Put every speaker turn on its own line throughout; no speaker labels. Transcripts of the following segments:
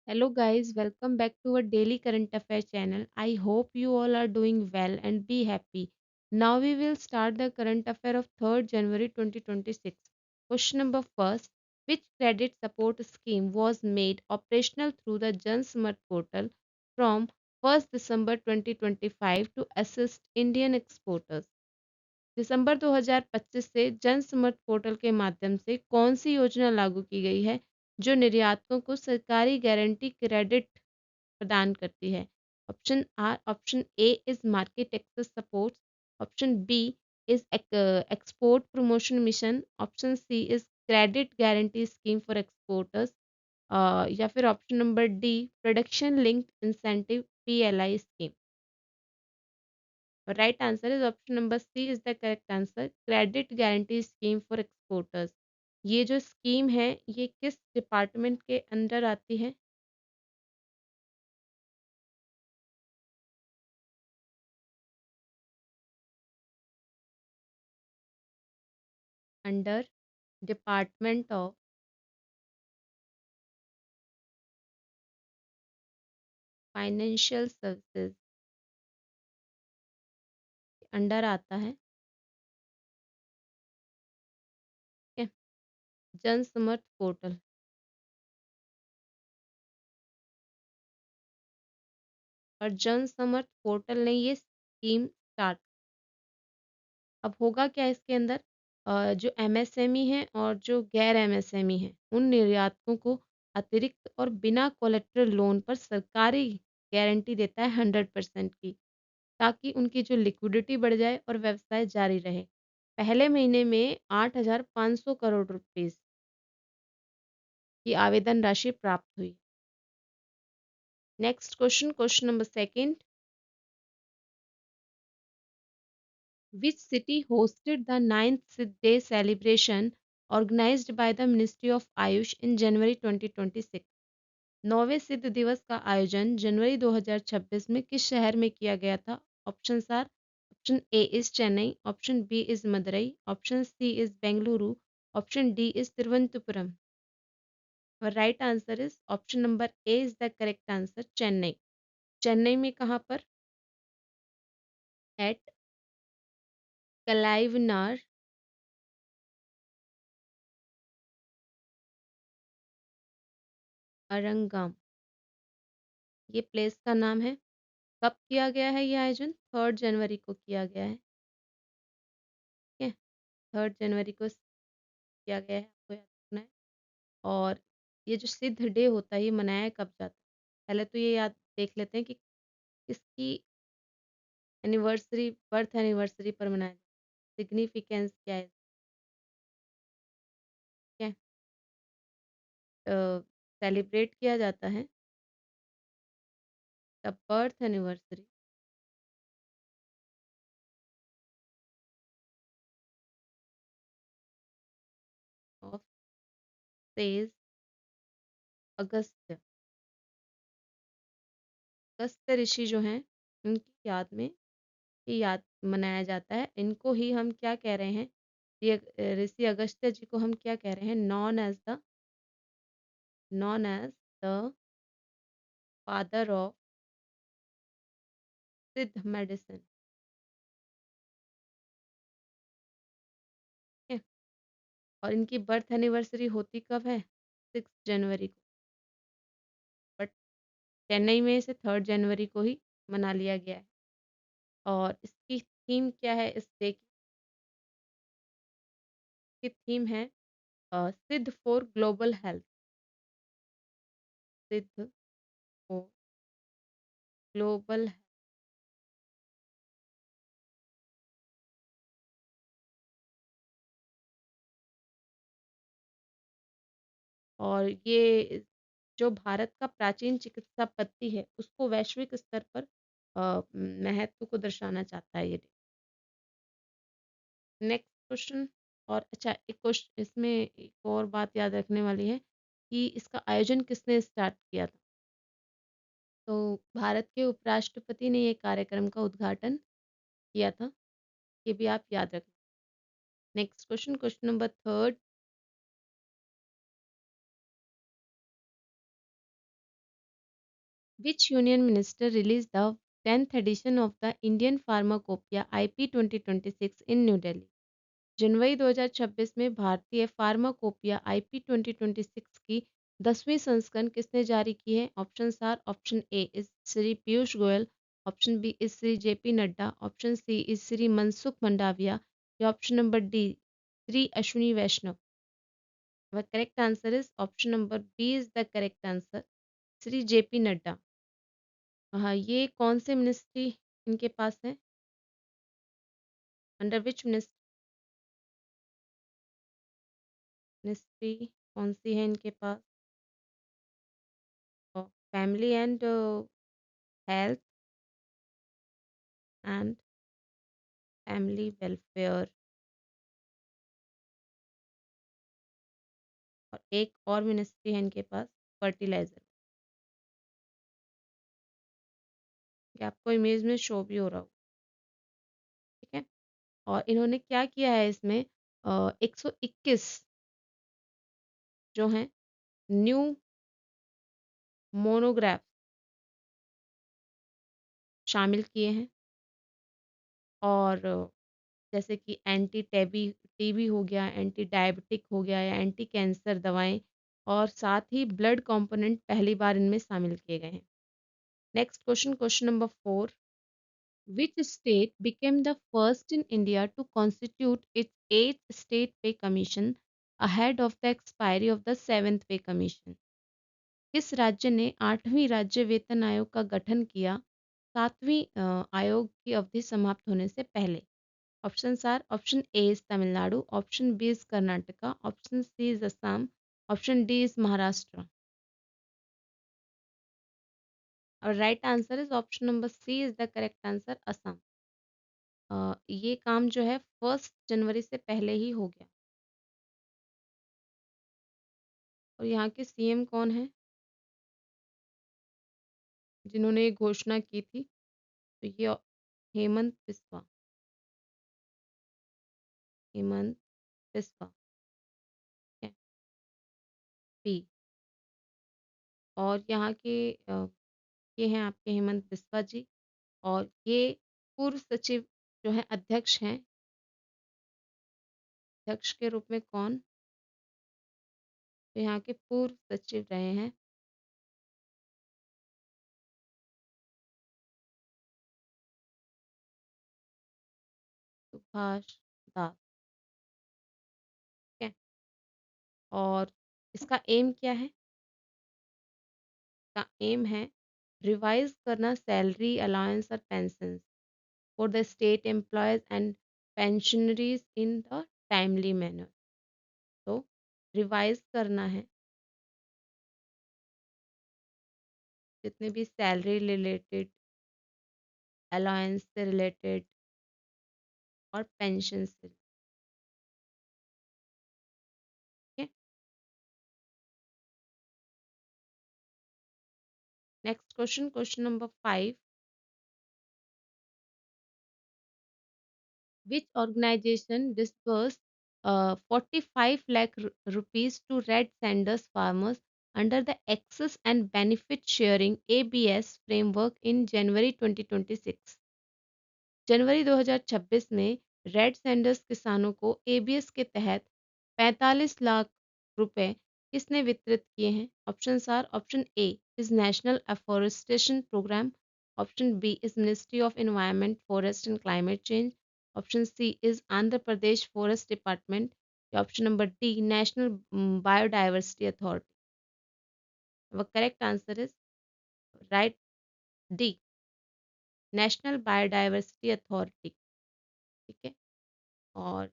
Hello guys, welcome back to our daily current affair channel. I hope you all are doing well and be happy. Now we will start the current affair of 3rd January 2026. Question number first, which credit support scheme was made operational through the Jan Samarth portal from 1st December 2025 to assist Indian exporters? दिसंबर 2025 से जन समर्थ portal के माध्यम से कौन सी योजना लागू की गई है जो निर्यातकों को सरकारी गारंटी क्रेडिट प्रदान करती है? Option A is market access support, option B is export promotion mission, option C is credit guarantee scheme for exporters, या फिर option number D production linked incentive PLI scheme. Right answer is option number C is the correct answer. Credit guarantee scheme for exporters. ये जो scheme है ये किस department के under आती है? Under department of financial services under आता है. ठीक है, जन समर्थ पोर्टल. और जन समर्थ पोर्टल ने ये स्कीम स्टार्ट. अब होगा क्या इसके अंदर? जो एमएसएमई हैं और जो गैर एमएसएमई हैं उन निर्यातकों को अतिरिक्त और बिना कोलेट्रल लोन पर सरकारी गारंटी देता है 100% की, ताकि उनकी जो लिक्विडिटी बढ़ जाए और व्यवसाय जारी रहे. पहले महीने में 8,500 करोड़ रुपीस की आवेदन राशि प्राप्त हुई. Next question, question number second. Which city hosted the ninth Siddh Day celebration organized by the Ministry of Ayush in January 2026? नौवें सिद्ध दिवस का आयोजन जनवरी 2026 में किस शहर में किया गया था? Option are, option A is Chennai, option B is Madurai, option C is Bengaluru, option D is Thiruvananthapuram. Right answer is option number A is the correct answer, Chennai. Chennai में कहाँ पर? एट कलाइवनार अरंगम, ये प्लेस का नाम है. कब किया गया है ये आयोजन? 3rd जनवरी को किया गया है. ठीक है, 3rd जनवरी को किया गया है, आपको याद रखना है. और ये जो सिद्ध डे होता है ये मनाया कब जाता है? पहले तो ये याद देख लेते हैं कि किसकी एनिवर्सरी, बर्थ एनिवर्सरी पर मनाया जाता है. सिग्निफिकेंस क्या है? क्या सेलिब्रेट किया जाता है the birth anniversary of sage Agastya. Agastya ऋषि जो हैं उनकी याद में ये याद मनाया जाता है. इनको ही हम क्या कह रहे हैं? ये ऋषि अगस्त्य जी को हम क्या कह रहे हैं? Known as the father of Siddha medicine. ठीक है, और इनकी बर्थ एनिवर्सरी होती कब है? 6 जनवरी को. बट चेन्नई में इसे 3rd जनवरी को ही मना लिया गया है. और इसकी थीम क्या है? इस डे की थीम है सिद्ध फॉर ग्लोबल हेल्थ. सिद्ध फॉर ग्लोबल. और ये जो भारत का प्राचीन चिकित्सा पद्धति है उसको वैश्विक स्तर पर महत्व को दर्शाना चाहता है ये. Next question. और अच्छा, एक क्वेश्चन इसमें एक और बात याद रखने वाली है कि इसका आयोजन किसने स्टार्ट किया था? तो भारत के उपराष्ट्रपति ने ये कार्यक्रम का उद्घाटन किया था. ये भी आप याद रखना. Next question, question number third. Which union minister released the 10th edition of the Indian Pharmacopoeia IP 2026 in New Delhi? जनवरी 2026 में भारतीय फार्माकोपिया आईपी 2026 की 10वीं संस्करण किसने जारी की है? Option are, option A is Shri Piyush Goyal, option B is Shri JP Nadda, option C is Shri Mansukh Mandaviya या option number D Shri Ashwini Vaishnaw. The correct answer is option number B is the correct answer, Shri JP Nadda. हाँ, ये कौन से मिनिस्ट्री इनके पास है? अंडर विच मिनिस्ट्री कौन सी है इनके पास? Family and health and family welfare. और एक और मिनिस्ट्री है इनके पास, फर्टिलाइजर। ये आपको इमेज में शो भी हो रहा हो, ठीक है। और इन्होंने क्या किया है इसमें, 121 जो हैं न्यू मोनोग्राफ शामिल किए हैं। और जैसे कि एंटी टेबी टीबी हो गया, एंटी डायबिटिक हो गया या एंटी कैंसर दवाएं, और साथ ही ब्लड कंपोनेंट पहली बार इनमें शामिल किए गए हैं। Next question, question number 4। Which state became the first in India to constitute its eighth state pay commission ahead of the expiry of the seventh pay commission? किस राज्य ने आठवीं राज्य वेतन आयोग का गठन किया सातवीं आयोग की अवधि समाप्त होने से पहले? Option are, option A is Tamil Nadu, option B is Karnataka, option C is Assam, option D is Maharashtra. और right answer is option number C is the correct answer, Assam. ये काम जो है 1 जनवरी से पहले ही हो गया। और यहाँ के सीएम कौन है जिन्होंने ये घोषणा की थी? तो ये हेमंत बिस्वा, हेमंत बिस्वा है पी। और यहाँ के ये हैं आपके हेमंत बिस्वा जी। और ये पूर्व सचिव जो है अध्यक्ष हैं, अध्यक्ष के रूप में कौन? तो यहाँ के पूर्व सचिव रहे हैं सुभाष दास, ठीक है। और इसका एम क्या है? इसका एम है रिवाइज करना सैलरी अलाउंस और pension for the state employees and pensioners in the timely manner. तो रिवाइज करना है जितने भी सैलरी रिलेटेड, अलाउंस से रिलेटेड और पेंशन से, ठीक है। Next question, question number 5। Which organization disbursed 45 lakh rupees to Red Sanders farmers under the Access and Benefit Sharing ABS framework in January 2026? जनवरी 2026 में रेड सैंडर्स किसानों को एबीएस के तहत 45 लाख रुपए किसने वितरित किए हैं? Option are, option A is National Afforestation Programme, option B is Ministry of Environment Forest and Climate Change, option C is Andhra Pradesh Forest Department या option number D National Biodiversity Authority. Correct answer is right, D National Biodiversity Authority, ठीक है। और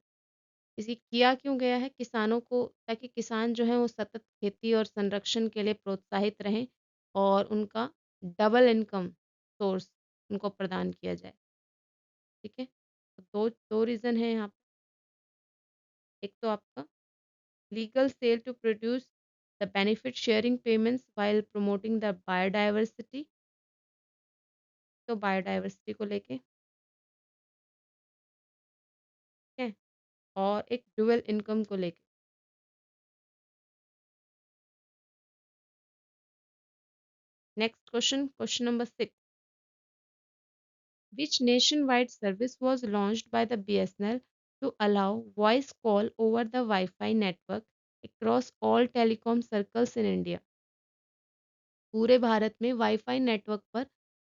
इसे किया क्यों गया है? किसानों को, ताकि किसान जो हैं वो सतत खेती और संरक्षण के लिए प्रोत्साहित रहें और उनका डबल इनकम सोर्स उनको प्रदान किया जाए, ठीक है। तो दो दो रीज़न है यहाँ पे। एक तो आपका legal cell to produce the benefit sharing payments while promoting the biodiversity, तो बायोडाइवर्सिटी को लेके, ठीक है। और एक डुअल इनकम को लेके। Next question, question number 6. Which nationwide service was launched by the BSNL to allow voice call over the Wi-Fi network across all telecom circles in India? पूरे भारत में वाईफाई नेटवर्क पर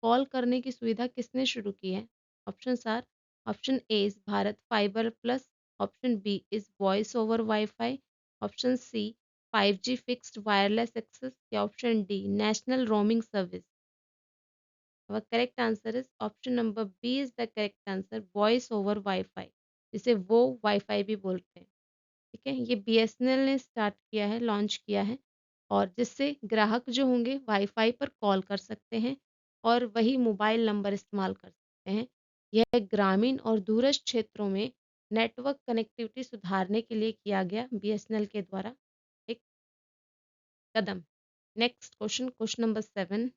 कॉल करने की सुविधा किसने शुरू की है? Options are, option A is Bharat Fiber Plus, option B is voice over WiFi, option C 5G fixed wireless access या option D national roaming service. Our correct answer is option number B is the correct answer, voice over wifi, जिसे वो wifi भी बोलते हैं. ठीक है, ये BSNL ने स्टार्ट किया है, लॉन्च किया है, और जिससे ग्राहक जो होंगे वाईफाई पर कॉल कर सकते हैं और वही मोबाइल नंबर इस्तेमाल कर सकते हैं. यह ग्रामीण और दूरस्थ क्षेत्रों में नेटवर्क कनेक्टिविटी सुधारने के लिए किया गया बीएसएनएल के द्वारा एक कदम. Next question, question number 7.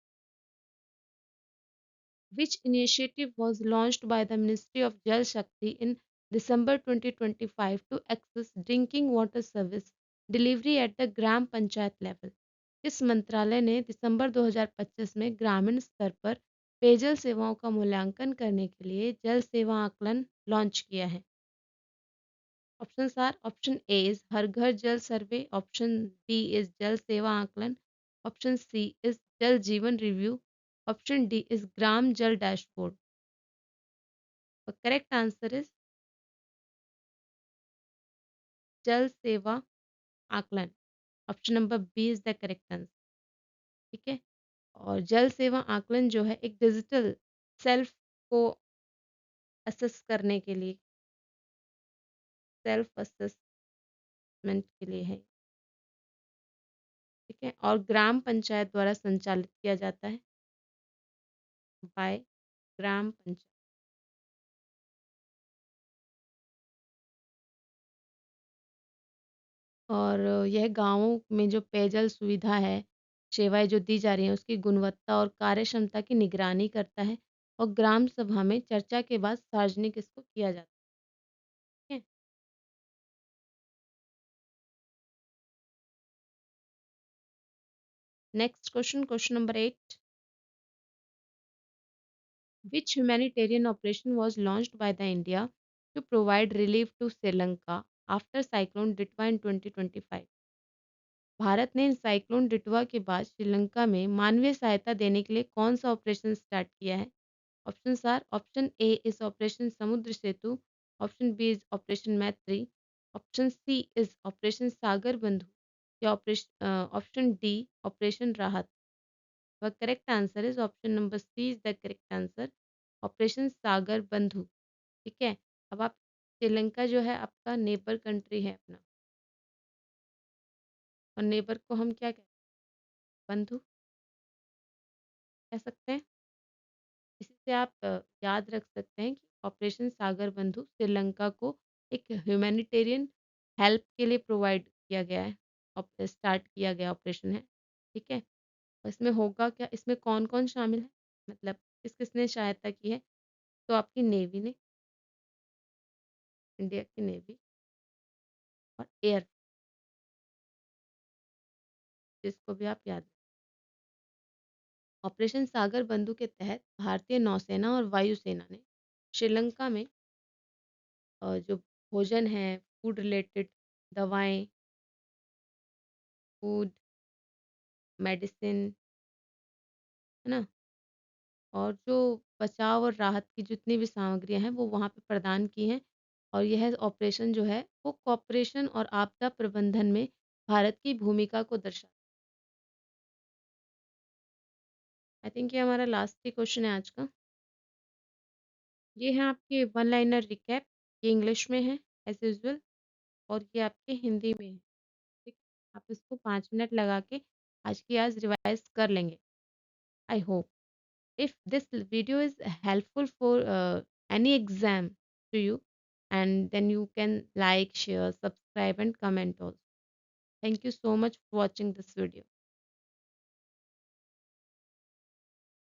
Which initiative was launched by the Ministry of Jal Shakti in December 2025 to access drinking water service delivery at the gram panchayat level? किस मंत्रालय ने दिसंबर 2025 में ग्रामीण स्तर पर पेयजल सेवाओं का मूल्यांकन करने के लिए जल सेवा आकलन लॉन्च किया है? Option are, option A is Har Ghar Jal survey, option B is जल Seva Aakalan, option C is Jal Jeevan review, option D is Gram Jal dashboard. The correct answer is Jal Seva Aakalan. Option number B is the correct answer. ठीक है, और जल सेवा आकलन जो है एक डिजिटल सेल्फ को असेस करने के लिए, सेल्फ असेसमेंट के लिए है. ठीक है, और ग्राम पंचायत द्वारा संचालित किया जाता है, बाय ग्राम पंचायत. और यह गाँवों में जो पेयजल सुविधा है, सेवाएँ जो दी जा रही हैं, उसकी गुणवत्ता और कार्यक्षमता की निगरानी करता है और ग्राम सभा में चर्चा के बाद सार्वजनिक इसको किया जाता है. Next question, question number 8. Which humanitarian operation was launched by the India to provide relief to Sri Lanka after cyclone Ditwa in 2025? Bharat ने साइक्लोन डिटवा के बाद श्रीलंका में मानवीय सहायता देने के लिए कौन सा ऑपरेशन स्टार्ट किया है? Option are, option A is Operation Samudra Setu, option B is Operation Maitri, option C is Operation Sagar Bandhu या option D Operation Rahat. The correct answer is option number C is the correct answer, Operation Sagar Bandhu. ठीक है, अब आप, श्रीलंका जो है आपका नेबर कंट्री है अपना, और नेबर को हम क्या कहते हैं? बंधु कह सकते हैं. इसी से आप याद रख सकते हैं कि ऑपरेशन सागर बंधु श्रीलंका को एक ह्यूमैनिटेरियन हेल्प के लिए प्रोवाइड किया गया है, स्टार्ट किया गया ऑपरेशन है. ठीक है, और इसमें होगा क्या, इसमें कौन कौन शामिल है, मतलब किस किसने सहायता की है? तो आपकी नेवी ने, इंडिया की नेवी और एयर, जिसको भी आप याद रखें. ऑपरेशन सागर बंधु के तहत भारतीय नौसेना और वायुसेना ने श्रीलंका में जो भोजन है, फूड रिलेटेड दवाएं, फूड, मेडिसिन, है ना, और जो बचाव और राहत की जितनी भी सामग्रियां हैं वो वहाँ पे प्रदान की हैं. और यह ऑपरेशन जो है वो कॉपरेशन और आपदा प्रबंधन में भारत की भूमिका को दर्शाता है. आई थिंक ये हमारा लास्ट ही क्वेश्चन है आज का. ये है आपके वन लाइनर रिकैप. ये इंग्लिश में है एज यूजल, और ये आपके हिंदी में है. ठीक, आप इसको 5 मिनट लगा के आज की आज रिवाइज कर लेंगे. I hope if this video is helpful for any exam to you, and then you can like, share, subscribe and comment also. Thank you so much for watching this video.